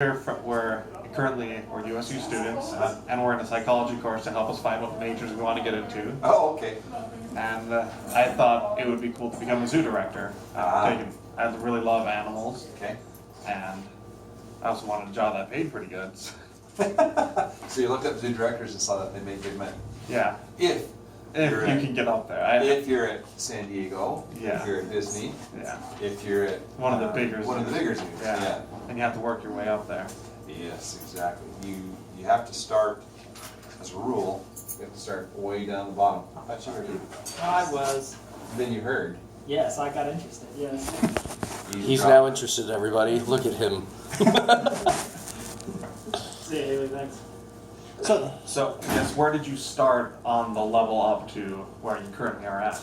We're currently USU students, and we're in a psychology course to help us find what majors we want to get into. Oh, okay. And I thought it would be cool to become a zoo director. I really love animals. Okay. And I also wanted a job that paid pretty good. So you looked up zoo directors and saw that they made good money. Yeah. If you can get up there. If you're at San Diego, yeah. If you're at Disney, yeah. If you're at one of the bigger zoos, yeah. And you have to work your way up there. Yes, exactly. You have to start, as a rule, you have to start way down the bottom. I thought you were. I was. Then you heard. Yes, I got interested. Yes. He's now interested, everybody. Look at him. See you, Haley. Thanks. So, yes, where did you start on the level up to where you currently are at?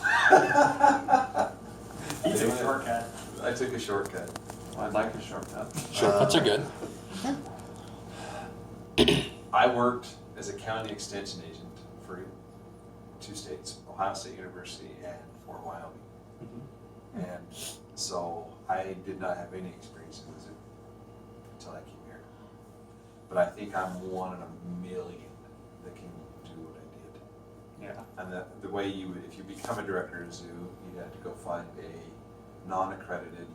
He took a shortcut. I took a shortcut. Well, I'd like a shortcut. Shortcuts are good. I worked as a county extension agent for 2 states, Ohio State University and Fort Wyoming. Mm-hmm. And so I did not have any experience in the zoo until I came here. But I think I'm one in a million that can do what I did. Yeah. And the way you would, if you become a director of a zoo, you'd have to go find a non-accredited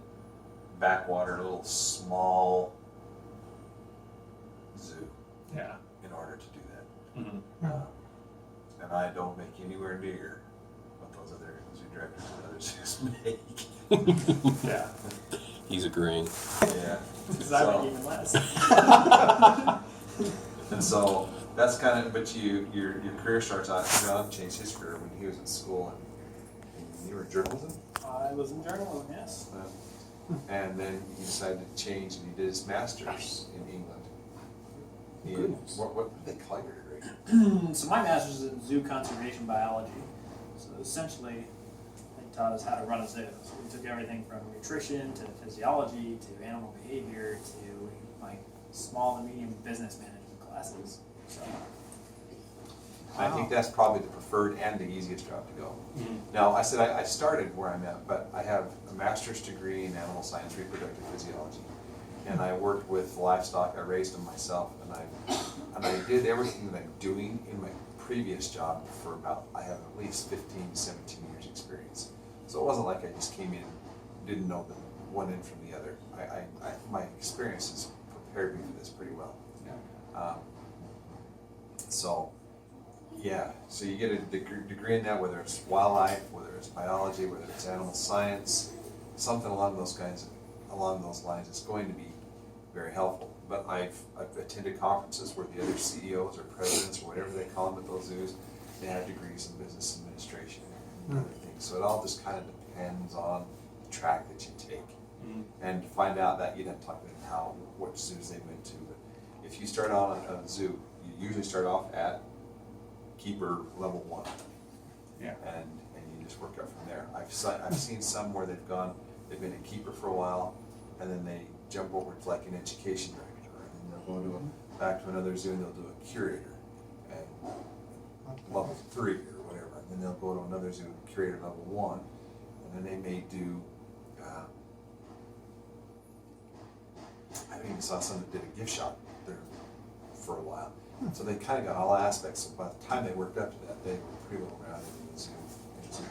backwater, little small zoo. Yeah. In order to do that. Mm-hmm. And I don't make anywhere near what those other zoo directors and other zoos make. Yeah. He's agreeing. Yeah. Because I make even less. And so that's kind of, but your career starts out. John changed his career when he was in school, and you were in journalism. I was in journalism, yes. And then he decided to change, and he did his master's in England. What did they call your degree? So my master's is in zoo conservation biology. So essentially, they taught us how to run a zoo. So we took everything from nutrition to physiology to animal behavior to like small and medium business management classes. So. I think that's probably the preferred and the easiest job to go. Mm-hmm. Now, I said I started where I'm at, but I have a master's degree in animal science, reproductive physiology. And I worked with livestock. I raised them myself, and I did everything that I'm doing in my previous job for about, I have at least 15, 17 years experience. So it wasn't like I just came in, didn't know the one end from the other. My experience has prepared me for this pretty well. Yeah. So you get a degree in that, whether it's wildlife, whether it's biology, whether it's animal science, something along those lines. It's going to be very helpful. But I've attended conferences where the other CEOs or presidents or whatever they call them at those zoos, they have degrees in business administration and other things. So it all just kind of depends on the track that you take. Mm-hmm. And to find out that, you'd have to talk about what zoos they went to. But if you start out on a zoo, you usually start off at keeper level 1. Yeah. And you just work up from there. I've seen some where they've been a keeper for a while, and then they jump over to like an education director, and then they'll go back to another zoo and they'll do a curator, and level 3 or whatever, and then they'll go to another zoo, curator level 1, and then they may do. I even saw some that did a gift shop there for a while. So they kind of got all aspects. So by the time they worked up to that, they were pretty well rounded in the zoo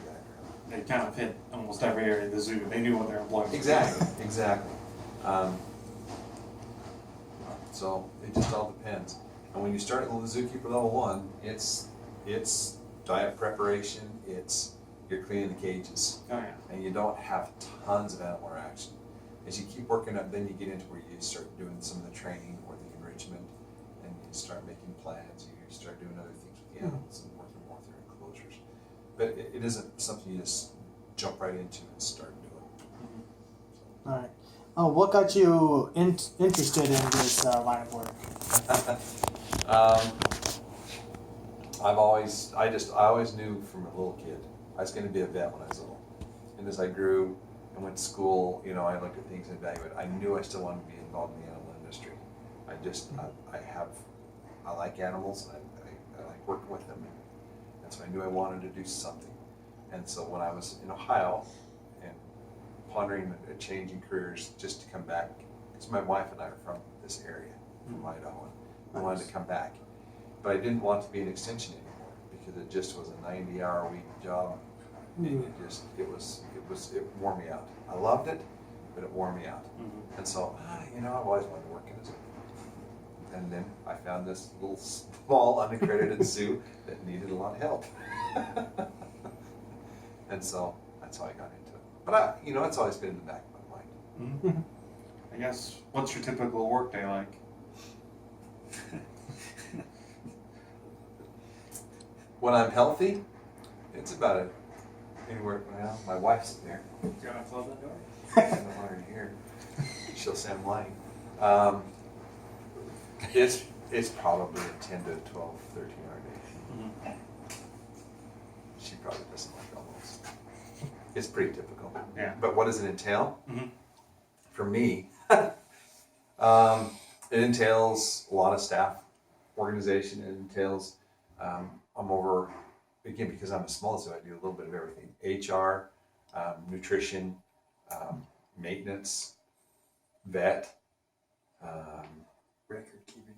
background. They kind of hit almost every area of the zoo. They knew what their employees Exactly. So it just all depends. And when you start at the zookeeper level 1, it's diet preparation. You're cleaning the cages, Oh yeah. and you don't have tons of animal interaction. As you keep working up, then you get into where you start doing some of the training or the enrichment, and you start making plans. You start doing other things with the animals and working more through enclosures. But it isn't something you just jump right into and start doing. Mm-hmm. All right. What got you interested in this line of work? I always knew from a little kid I was going to be a vet when I was little. And as I grew and went to school, I looked at things and evaluated. I knew I still wanted to be involved in the animal industry. I like animals, and I like working with them, and so I knew I wanted to do something. And so when I was in Ohio and pondering a change in careers, just to come back, because my wife and I are from this this area from Idaho. And I wanted to come back. But I didn't want to be an extension anymore because it just was a 90-hour-a-week job. And it wore me out. I loved it, but it wore me out. And so, I've always wanted to work in a zoo. And then I found this little small unaccredited zoo that needed a lot of help. And so that's how I got into it. But it's always been in the back of my mind. I guess, what's your typical workday like? When I'm healthy, it's about anywhere. Well, my wife's there. Do you want to close that door? I don't want her to hear. She'll say I'm lying. It's probably a 10 to 12, 13 hour day. She probably doesn't like all those. It's pretty typical. Yeah. But what does it entail? For me, it entails a lot of staff organization. It entails, I'm over, again, because I'm a small zoo, I do a little bit of everything. HR, nutrition, maintenance, vet,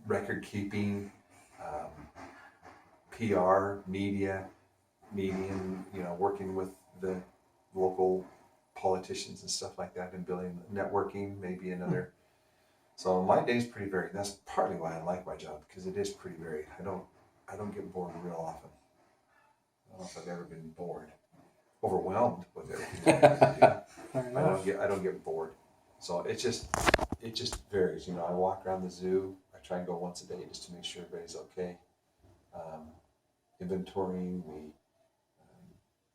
record keeping, PR, media, working with the local politicians and stuff like that, and building networking, maybe another. So my day's pretty varied. That's partly why I like my job, because it is pretty varied. I don't get bored real often. I don't know if I've ever been bored, overwhelmed with everything I don't get bored. So it just varies. I walk around the zoo. I try and go once a day just to make sure everybody's okay. Inventorying,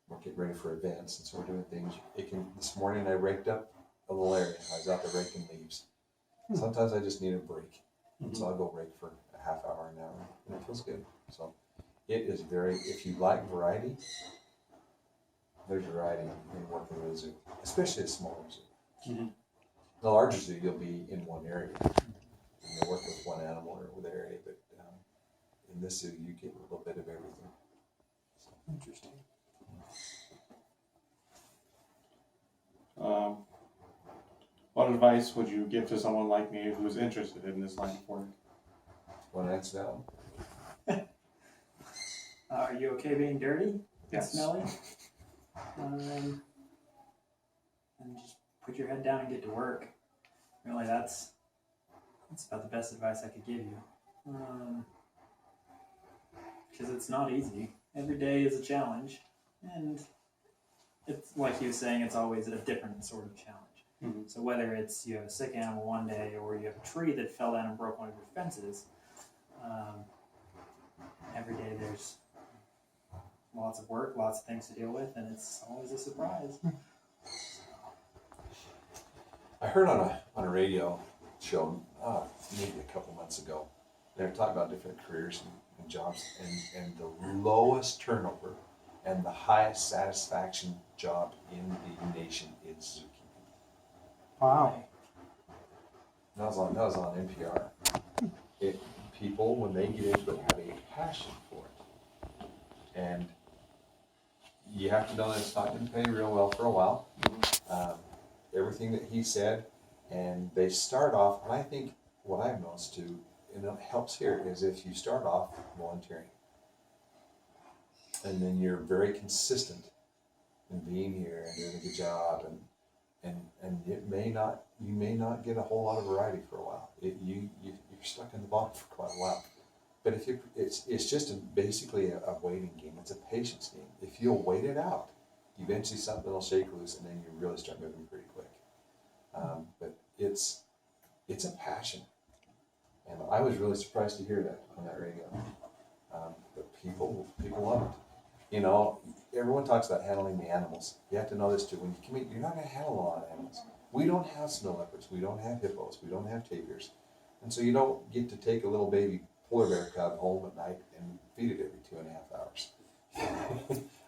we're getting ready for events, and so we're doing things. This morning I raked up a little area. I was out there raking leaves. Sometimes I just need a break, and so I'll go rake for a half hour, an hour, and it feels good. So it is if you like variety, there's variety in working with a zoo, especially a smaller zoo. The larger zoo, you'll be in one area. You'll work with one animal or with an area, but in this zoo, you get a little bit of everything. So. Interesting. What advice would you give to someone like me who's interested in this line of work? Want to answer that one? Are you okay being dirty? Yes. Smelly? And just put your head down and get to work. Really, that's about the best advice I could give you. Because it's not easy. Every day is a challenge, and it's like you were saying, it's always a different sort of challenge. So whether it's you have a sick animal one day, or you have a tree that fell down and broke one of your fences, every day there's lots of work, lots of things to deal with, and it's always a surprise. I heard on a radio show maybe a couple months ago, they were talking about different careers and jobs, and the lowest turnover and the highest satisfaction job in the nation is zookeeping. Wow. That was on NPR. People, when they get into it, have a passion for it. And you have to know that it's not going to pay real well for a while. Everything that he said, and they start off, and I think what I've noticed too, and it helps here, is if you start off volunteering, and then you're very consistent in being here and doing a good job, and you may not get a whole lot of variety for a while. You're stuck in the bottom for quite a while. But if it's just basically a waiting game. It's a patience game. If you'll wait it out, eventually something will shake loose, and then you really start moving pretty quick. But it's a passion, and I was really surprised to hear that on that radio. But people love it. Everyone talks about handling the animals. You have to know this too. When you commute, you're not going to handle a lot of animals. We don't have snow leopards. We don't have hippos. We don't have tapirs. And so you don't get to take a little baby polar bear cub home at night and feed it every 2.5 hours.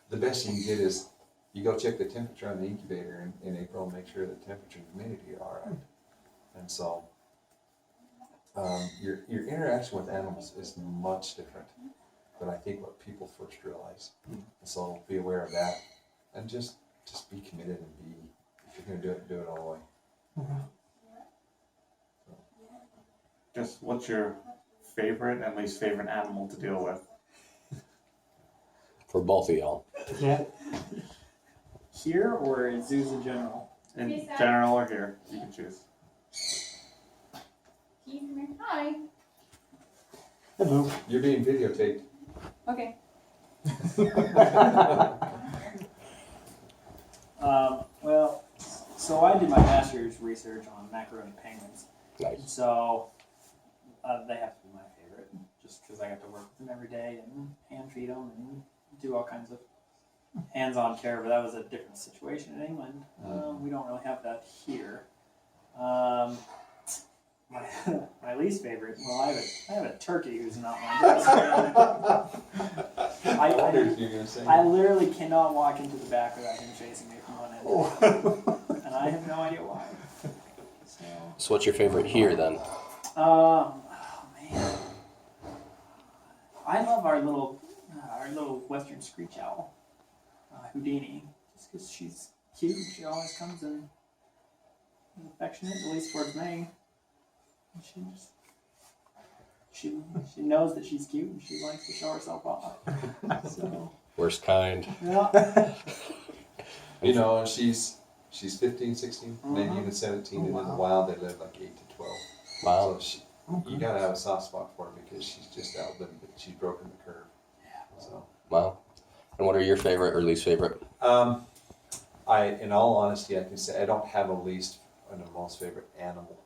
The best you can get is you go check the temperature on the incubator in April and make sure the temperature and humidity are all right. And so your interaction with animals is much different than I think what people first realize. And so be aware of that, and just be committed, and if you're going to do it all the way. Just what's your favorite and least favorite animal to deal with? For both of y'all. Yeah. Here or in zoos in general? In general or here? You can choose. Hi. Hello. You're being videotaped. Okay. Well, so I did my master's research on macaroni penguins. Nice. So they have to be my favorite, just because I got to work with them every day and hand feed them and do all kinds of hands-on care. But that was a different situation in England. We don't really have that here. My least favorite. Well, I have a turkey who's not my best friend. I wondered if you were going to say. I literally cannot walk into the back without him chasing me from one end to the other, and I have no idea why. So what's your favorite here then? Oh man, I love our little western screech owl, Houdini, just because she's cute. She always comes in affectionate, at least towards me. And she knows that she's cute and she likes to show herself off. So Worst kind. yeah, You know, and she's 15, 16, maybe even 17, and in the wild they live like 8 to 12. Wow. So you gotta have a soft spot for her because she's just outlived it. She's broken the curve. So Wow. And what are your favorite or least favorite? in all honesty, I can say I don't have a least and a most favorite animal.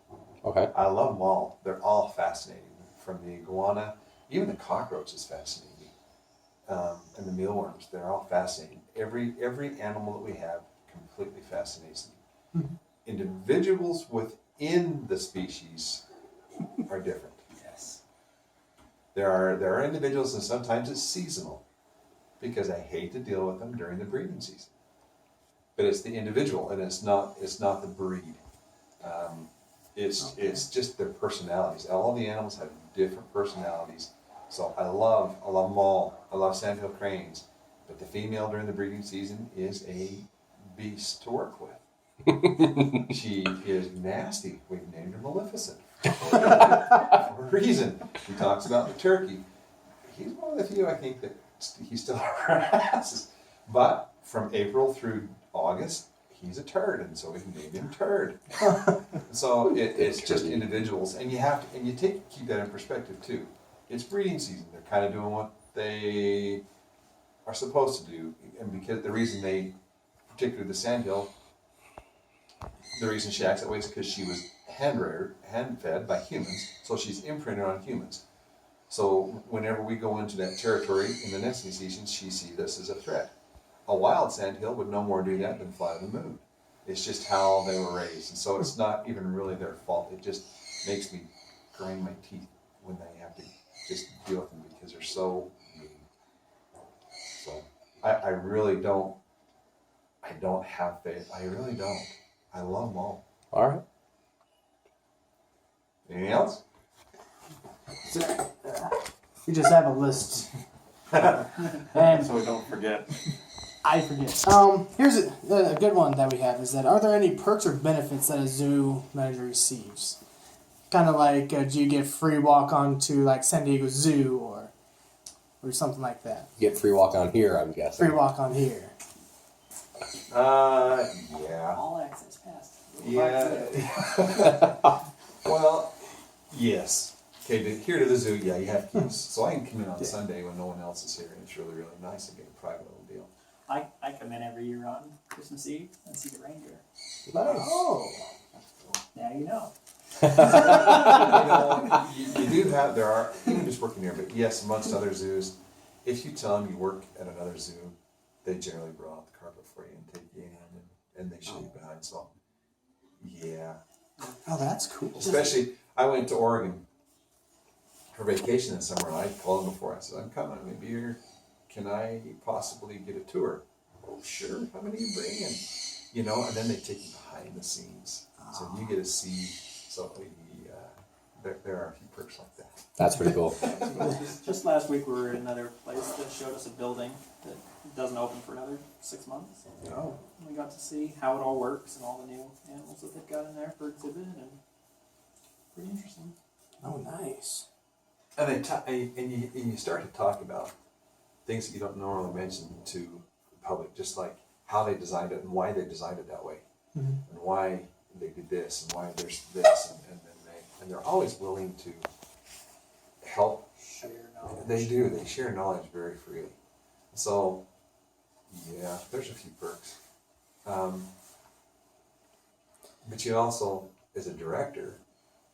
Okay. I love them all. They're all fascinating. From the iguana, even the cockroach is fascinating. And the mealworms, they're all fascinating. Every animal that we have completely fascinates me. Individuals within the species are different. yes, There are individuals, and sometimes it's seasonal, because I hate to deal with them during the breeding season. But it's the individual, and it's not the breed. It's just their personalities. All the animals have different personalities. So I love them all. I love sandhill cranes, but the female during the breeding season is a beast to work with. She is nasty. We've named her Maleficent for a reason. She talks about the turkey. He's one of the few I think that he still harasses. But from April through August, he's a turd, and so we've named him Turd. So it's just individuals, and you keep that in perspective too. It's breeding season. They're kind of doing what they are supposed to do, and because the reason particularly the sandhill, the reason she acts that way is because she was hand fed by humans, so she's imprinted on humans. So whenever we go into that territory in the nesting season, she sees us as a threat. A wild sandhill would no more do that than fly to the moon. It's just how they were raised, and so it's not even really their fault. It just makes me grind my teeth when they have to just deal with them because they're so mean. So I really don't. I don't have faith. I really don't. I love them all. All right. Anything else? We just have a list. And So we don't forget. I forget. Here's a good one that we have is that are there any perks or benefits that a zoo manager receives? Kind of like, do you get free walk on to like San Diego Zoo or something like that? Get free walk on here, I'm guessing. Free walk on here. Yeah. all access passed. Yeah. Well, yes. Okay, here to the zoo, yeah, you have keys. So I can come in on Sunday when no one else is here, and it's really, really nice and get a private little deal. I come in every year on Christmas Eve and see the reindeer. Nice. Oh. Now you know. You do have, there are, even just working here, but yes, amongst other zoos, if you tell them you work at another zoo, they generally roll out the carpet for you and take you in, and they show you behind. So, yeah. Oh, that's cool. Especially, I went to Oregon for vacation this summer, and I called them before. I said, I'm coming, I'm going to be here. Can I possibly get a tour? Oh, sure. How many are you bringing? You know, and then they take you behind the scenes. So you get to see, so there are a few perks like that. That's pretty cool. Just last week we were at another place that showed us a building that doesn't open for another 6 months. Oh. We got to see how it all works and all the new animals that they've got in there for exhibit, and pretty interesting. Oh, nice. And you start to talk about things that you don't normally mention to the public, just like how they designed it and why they designed it that way, and why they did this and why there's this, and then they're always willing to help. Share knowledge. They do. They share knowledge very freely. So, yeah, there's a few perks. But you also, as a director,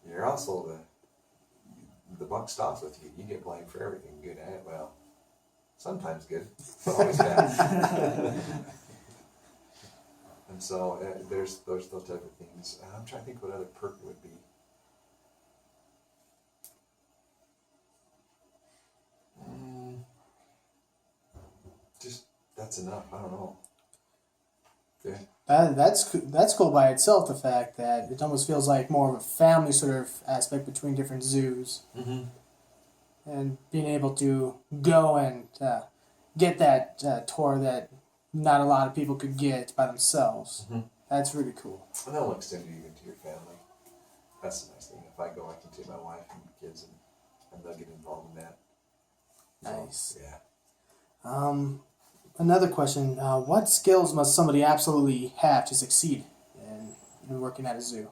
you're also the buck stops with you. You get blamed for everything, good and well. Sometimes good, but always bad. And so there's those type of things. I'm trying to think what other perk it would be. Just that's enough. I don't know. Yeah. That's cool by itself. The fact that it almost feels like more of a family sort of aspect between different zoos, and being able to go and get that tour that not a lot of people could get by themselves. That's really cool. And that'll extend it even to your family. That's the nice thing. If I go, I can take my wife and kids, and they'll get involved in that. Nice. Yeah. Another question: what skills must somebody absolutely have to succeed in working at a zoo?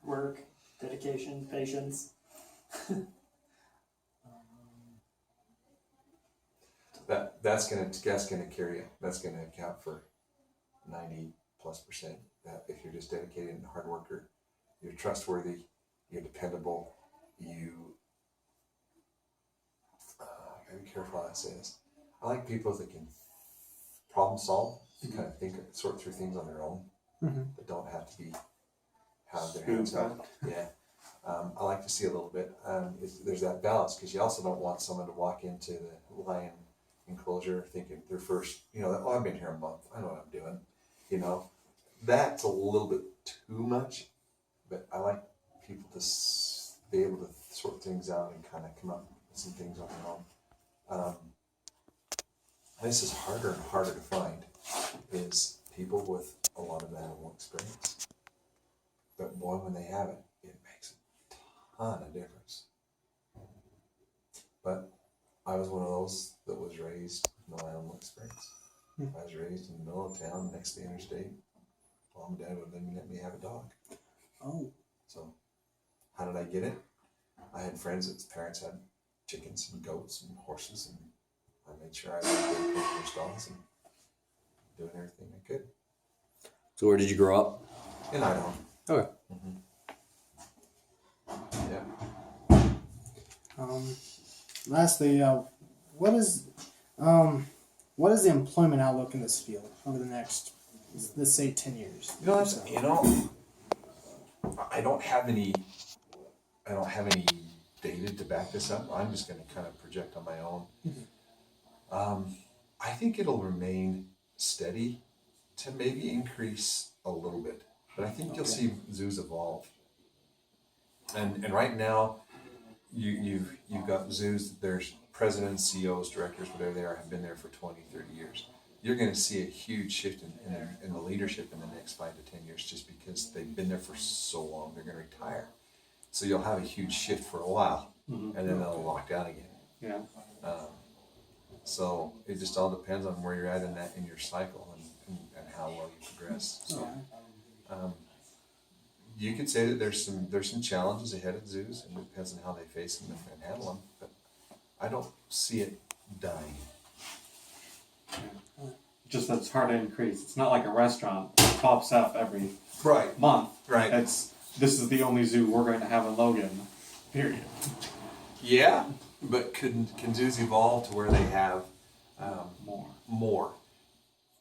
Work, dedication, patience. That's gonna carry it. That's gonna account for 90+%. That if you're just dedicated and a hard worker, you're trustworthy, you're dependable, you gotta be careful how I say this. I like people that can problem solve, kind of sort through things on their own, that don't have to have their hands up. Yeah. I like to see a little bit. There's that balance, because you also don't want someone to walk into the lion enclosure thinking they're first, oh, I've been here a month, I know what I'm doing. That's a little bit too much, but I like people to be able to sort things out and kind of come up with some things on their own. This is harder and harder to find, is people with a lot of animal experience. But boy, when they have it, it makes a ton of difference. But I was one of those that was raised with no animal experience. I was raised in the middle of town, next to the interstate. Mom and Dad wouldn't let me have a dog. Oh. So, how did I get it? I had friends whose parents had chickens and goats and horses, and I made sure I was good with stalls and doing everything I could. So where did you grow up? In Idaho. Okay. Yeah. Lastly, what is the employment outlook in this field over the next, let's say, 10 years? I don't have any data to back this up. I'm just going to kind of project on my own. I think it'll remain steady to maybe increase a little bit, but I think you'll see zoos evolve. And right now, you've got zoos. There's presidents, CEOs, directors, whatever they are, have been there for 20, 30 years. You're going to see a huge shift in the leadership in the next 5 to 10 years, just because they've been there for so long. They're going to retire, so you'll have a huge shift for a while, and then they'll lock down again. Yeah. So it just all depends on where you're at in your cycle and how well you progress. So you could say that there's some challenges ahead at zoos, and it depends on how they face them and handle them. But I don't see it dying. Just that it's hard to increase. It's not like a restaurant that pops up every month. Right. This is the only zoo we're going to have in Logan, period. Yeah, but can zoos evolve to where they have more?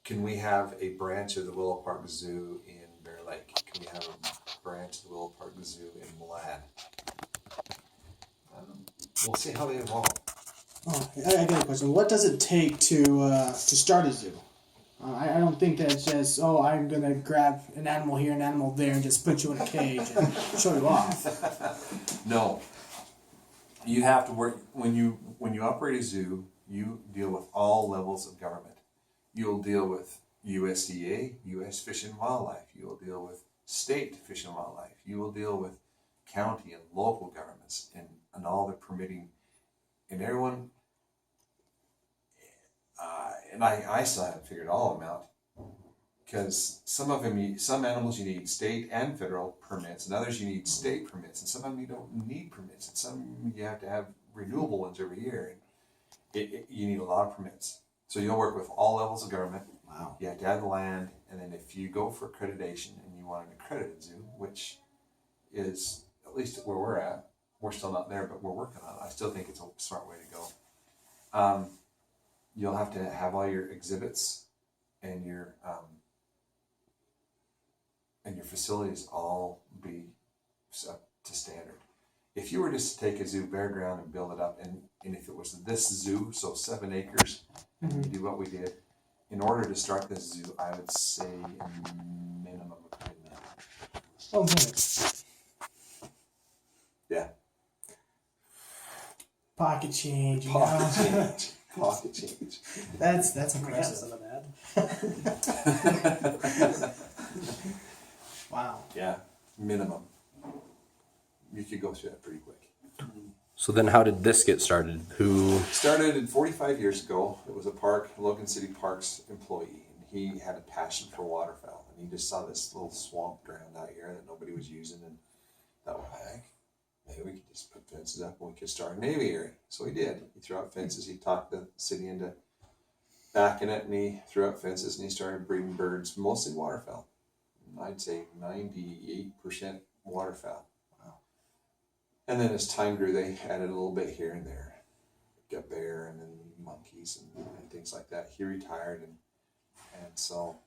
Can we have a branch of the Willow Park Zoo in Bear Lake? Can we have a branch of the Willow Park Zoo in Malad? We'll see how they evolve. Oh, I got a question. What does it take to start a zoo? I don't think that it's just, I'm going to grab an animal here, an animal there, and just put you in a cage and show you off. No. You have to work, when you operate a zoo, you deal with all levels of government. You'll deal with USDA, U.S. Fish and Wildlife. You will deal with state Fish and Wildlife. You will deal with county and local governments and all the permitting. And everyone, and I still haven't figured all of them out. Because some animals you need state and federal permits, and others you need state permits, and some of them you don't need permits, and some you have to have renewable ones every year. And you need a lot of permits. So you'll work with all levels of government. Wow. You have to have the land, and then if you go for accreditation and you want an accredited zoo, which is at least where we're at, we're still not there, but we're working on it. I still think it's a smart way to go. You'll have to have all your exhibits and your facilities all be up to standard. If you were just to take a zoo bare ground and build it up, and if it was this zoo, so 7 acres, and you do what we did, in order to start this zoo, I would say a minimum of $10 million. Oh, goodness. Yeah. Pocket change. You Pocket know? change. Pocket change. That's We have impressive. some of that. Wow. Yeah, minimum. You could go through that pretty quick. So then how did this get started? Who? Started 45 years ago. It was a park, Logan City Parks employee, and he had a passion for waterfowl. And he just saw this little swamp ground out here that nobody was using, and thought, well, heck, maybe we could just put fences up and we could start an aviary. So he did. He threw out fences. He talked the city into backing it, and he threw out fences, and he started breeding birds, mostly waterfowl. I'd say 98% waterfowl. Wow. And then as time grew, they added a little bit here and there. Got bear and then monkeys and things like that. He retired, and so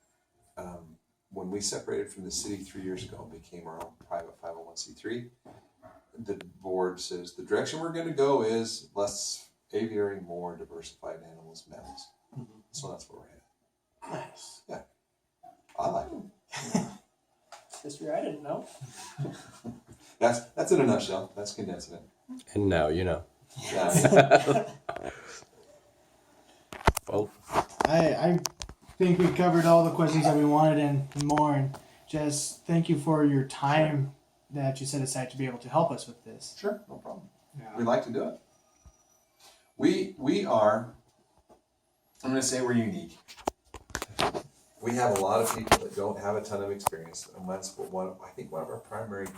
when we separated from the city 3 years ago and became our own private 501c3, the board says the direction we're going to go is less aviary, more diversified animals, mammals. Mm-hmm. So that's where we're headed. Nice. Yeah, I like them. History I didn't know. That's in a nutshell. That's condensing it. And now you know. Yeah. Well, I think we covered all the questions that we wanted and more. And just thank you for your time that you set aside to be able to help us with this. Sure, no problem. Yeah. We'd like to do it. We are, I'm going to say we're unique. We have a lot of people that don't have a ton of experience, and that's what I think one of our primary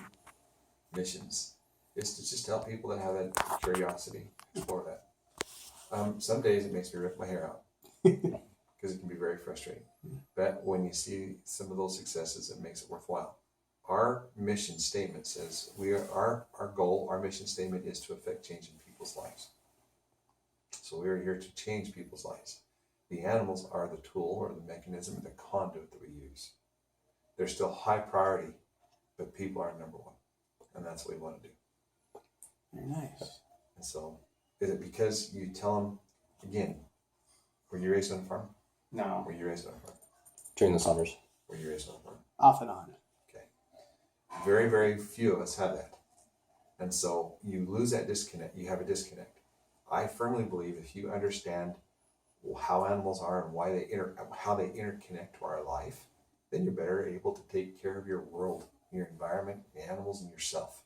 missions is to just help people that have that curiosity, explore that. Some days it makes me rip my hair out because it can be very frustrating. But when you see some of those successes, it makes it worthwhile. Our mission statement says our goal, our mission statement is to affect change in people's lives. So we are here to change people's lives. The animals are the tool or the mechanism or the conduit that we use. They're still high priority, but people are number one. And that's what we want to do. Very nice. And so, is it because you tell them, again, were you raised on a farm? No. Were you raised on a farm? during the summers. Were you raised on a farm? Off and on. Okay. Very, very few of us have that. And so you lose that disconnect. You have a disconnect. I firmly believe if you understand how animals are and why how they interconnect to our life, then you're better able to take care of your world, your environment, the animals, and yourself.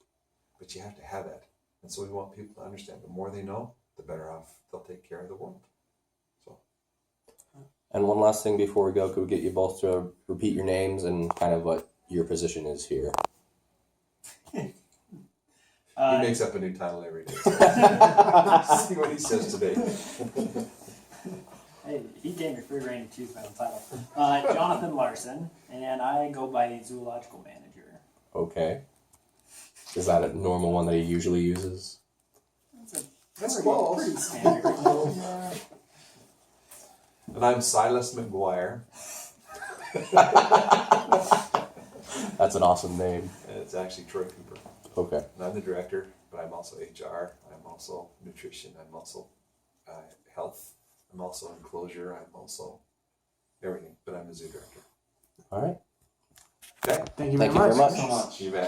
But you have to have that. And so we want people to understand the more they know, the better off they'll take care of the world. So. And one last thing before we go, could we get you both to repeat your names and kind of what your position is here? He makes up a new title every day. See what he says today. Hey, he gave me free reign to choose my own title. Jonathan Larson, and I go by zoological manager. Okay. Is that a normal one that he usually uses? That's Pretty standard. And I'm Silas McGuire. That's an awesome name. And it's actually Troy Cooper. Okay. And I'm the director, but I'm also HR. I'm also nutrition. I'm also health. I'm also enclosure. I'm also everything. But I'm the zoo director. All right. Okay. Thank you Thank very you much. very much. So much. You bet.